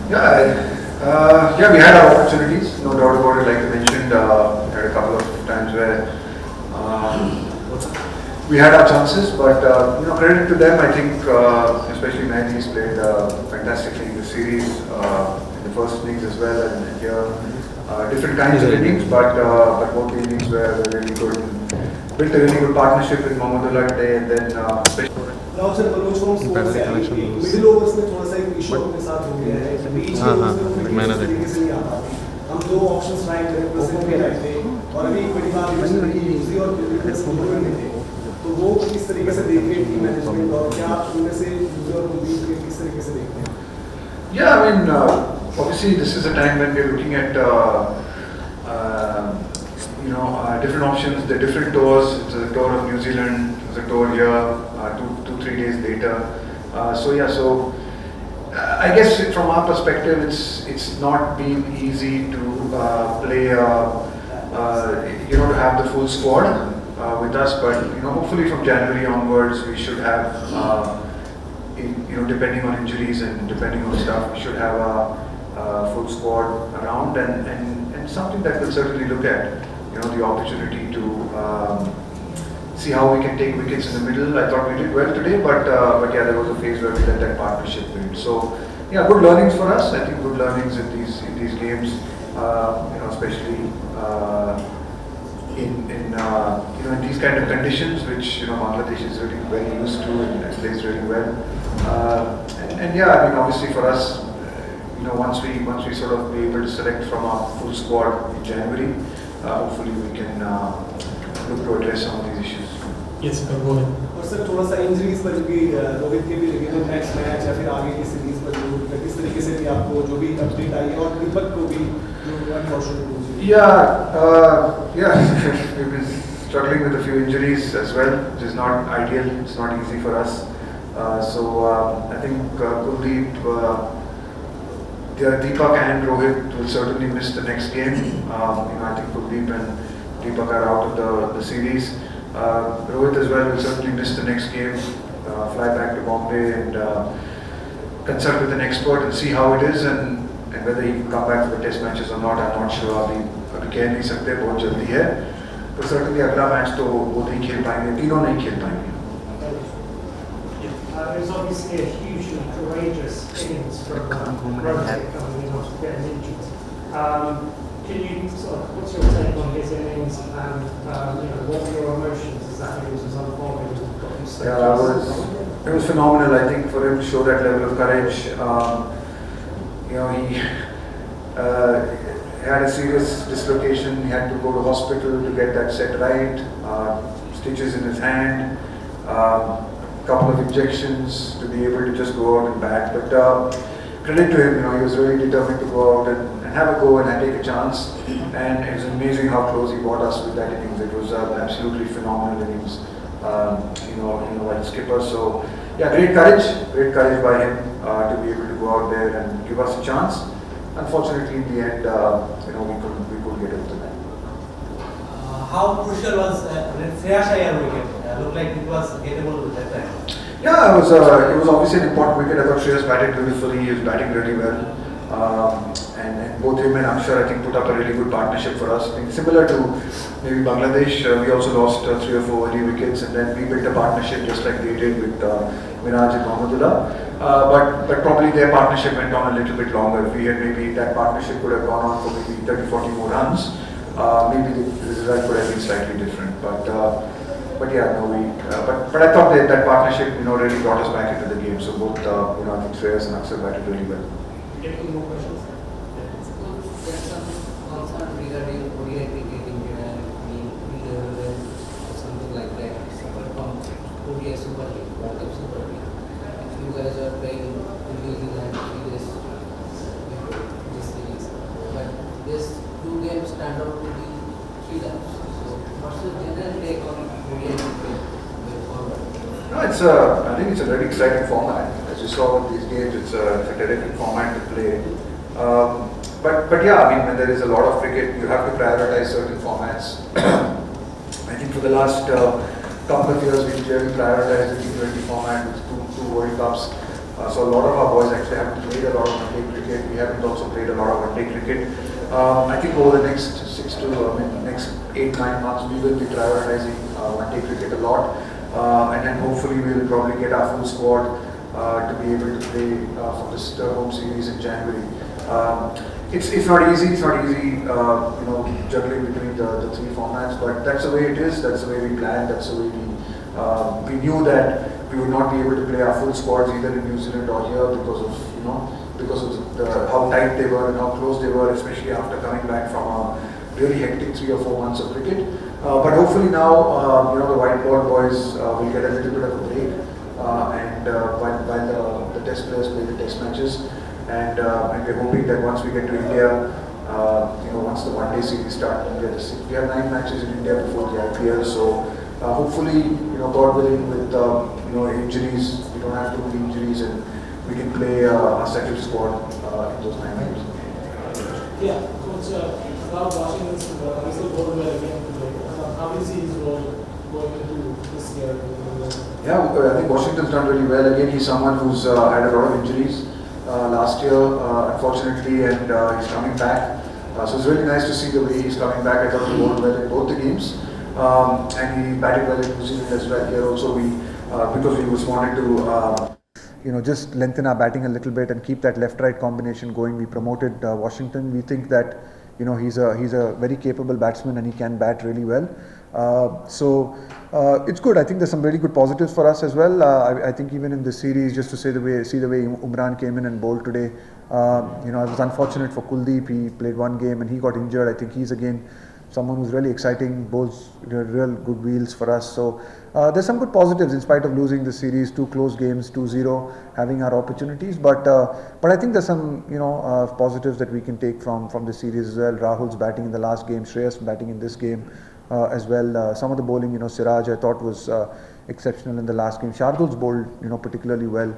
Yeah, we had our opportunities, no doubt about it. Like you mentioned, we had a couple of times where we had our chances, but credit to them. I think, especially Mehdi's played fantastically in the series, in the first innings as well, and here different kinds of innings, but both the innings were really good. Built a really good partnership with Mohammedullah today, and then Now, sir, Manoj from Sports से middle overs में थोड़ा सा एक issue अपने साथ हो गया है। बीच के overs में वो किसी तरीके से नहीं आता। हम दो options try करें, plus एक भी रहते हैं, और अभी बड़ी बात है कि दूसरी और बिल्कुल दोनों में थे। तो वो किस तरीके से देखें टीम मैनेजमेंट और क्या उनमें से दूसरे और बीच के किस तरीके से देखते हैं? Yeah, I mean, obviously this is a time when we're looking at different options, the different tours. It's a tour of New Zealand, it's a tour here, 3 days later. So I guess from our perspective, it's not been easy to play, to have the full squad with us. But hopefully from January onwards, we should have, depending on injuries and depending on stuff, we should have a full squad around and something that we'll certainly look at. The opportunity to see how we can take wickets in the middle. I thought we did well today, but yeah, there was a phase where we let that partnership build. So yeah, good learnings for us. I think good learnings in these games, especially in these kind of conditions, which Bangladesh is really very used to and plays really well. And yeah, I mean obviously for us, once we sort of be able to select from our full squad in January. Hopefully we can look to address some of these issues. Yes, sir, go ahead. और sir थोड़ा सा injuries पर भी रोहित के भी लगे तो next match या फिर आगे की सीरीज पर जो किस तरीके से भी आपको जो भी अपडेट आई है और दीपक को भी we've been struggling with a few injuries as well, which is not ideal. It's not easy for us. I think Kuldeep. Deepak and Rohit will certainly miss the next game. I think Kuldeep and Deepak are out of the series. Rohit as well will certainly miss the next game. Fly back to Bombay and consult with an expert and see how it is and whether he can come back for the test matches or not. I'm not sure. अभी कह नहीं सकते, बहुत जल्दी है. तो certainly अगला match तो वो नहीं खेल पाएंगे, तीनों नहीं खेल पाएंगे. It was obviously a hugely courageous innings from Rohit coming in after getting injured. Can you what's your take on his innings and what were your emotions as that innings was unfolding? It was phenomenal. I think for him to show that level of courage, he had a serious dislocation. He had to go to hospital to get that set right. Stitches in his hand. Couple of injections to be able to just go out and bat, but credit to him, he was really determined to go out and have a go and take a chance, and it was amazing how close he brought us with that innings. It was absolutely phenomenal innings, while skipper. So yeah, great courage by him to be able to go out there and give us a chance. Unfortunately, in the end, we couldn't get it to that. How crucial was Shreyas Iyer wicket? Looked like it was gettable at that time. Yeah, it was obviously an important wicket. I thought Shreyas batted beautifully. He was batting really well, and both him and Akshar I think put up a really good partnership for us. I think similar to maybe Bangladesh, we also lost 3 or 4 early wickets, and then we built a partnership just like they did with Miraj and Mohammedullah. But probably their partnership went on a little bit longer. If we had maybe that partnership could have gone on for maybe 30-40 more runs. Maybe the result could have been slightly different, but yeah, no, but I thought that partnership, really brought us back into the game. So both, I think Shreyas and Akshar batted really well. Any more questions? There's some concern regarding ODI cricketing or something like that. ODI Super League, World Cup Super League. If you guys are playing in New Zealand this series, but this 2 games stand out to be 3 laps. So what's the general take on ODI cricket going forward? No, I think it's a very exciting format. As you saw with these games, it's a terrific format to play. But yeah, I mean, when there is a lot of cricket, you have to prioritize certain formats. I think for the last couple of years, we've clearly prioritized the T20 format with two World Cups. So a lot of our boys actually haven't played a lot of one-day cricket. We haven't also played a lot of one-day cricket. I think over the next 8-9 months, we will be prioritizing one-day cricket a lot. And then hopefully we will probably get our full squad to be able to play for this home series in January. It's not easy. It's not easy, juggling between the three formats. But that's the way it is. That's the way we planned. That's the way we knew that we would not be able to play our full squads either in New Zealand or here because of how tight they were and how close they were, especially after coming back from a really hectic 3 or 4 months of cricket. But hopefully now, the white ball boys will get a little bit of a break, and while the test players play the test matches, and we're hoping that once we get to India, once the one-day series starts, we have 9 matches in India before the IPL. So hopefully, God willing, with injuries, we don't have too many injuries, and we can play a second squad in those 9 games. Yeah, Coach, about Washington's result going well again today. How do you see his role going into this year? Yeah, I think Washington's done really well. Again, he's someone who's had a lot of injuries last year, unfortunately, and he's coming back. So it's really nice to see the way he's coming back. I thought he bowled well in both the games, and he batted well in New Zealand as well. Here also, because we just wanted to just lengthen our batting a little bit and keep that left-right combination going, we promoted Washington. We think that he's a very capable batsman and he can bat really well. So it's good. I think there's some really good positives for us as well. I think even in this series, just to see the way Umran came in and bowled today. It was unfortunate for Kuldeep. He played 1 game and he got injured. I think he's again someone who's really exciting, bowls real good wheels for us. So there's some good positives in spite of losing the series, 2 close games, 2-0, having our opportunities. But I think there's some positives that we can take from the series as well. Rahul's batting in the last game, Shreyas batting in this game as well. Some of the bowling, Siraj I thought was exceptional in the last game. Shardul's bowled particularly well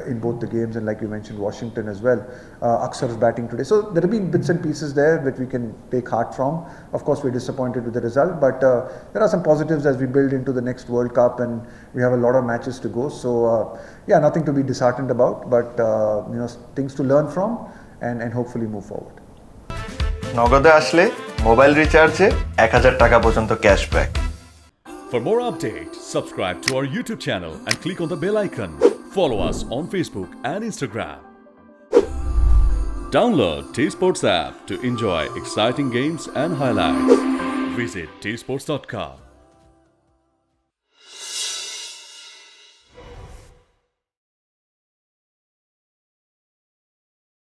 in both the games, and like you mentioned, Washington as well. Aksar's batting today. So there have been bits and pieces there that we can take heart from. Of course, we're disappointed with the result, but there are some positives as we build into the next World Cup, and we have a lot of matches to go. So nothing to be disheartened about, but things to learn from, and hopefully move forward. নগদে আসলে mobile রিচার্জে 1000 টাকা পর্যন্ত cashback. For more updates, subscribe to our YouTube channel and click on the bell icon. Follow us on Facebook and Instagram. Download TSports app to enjoy exciting games and highlights. Visit tsports.com.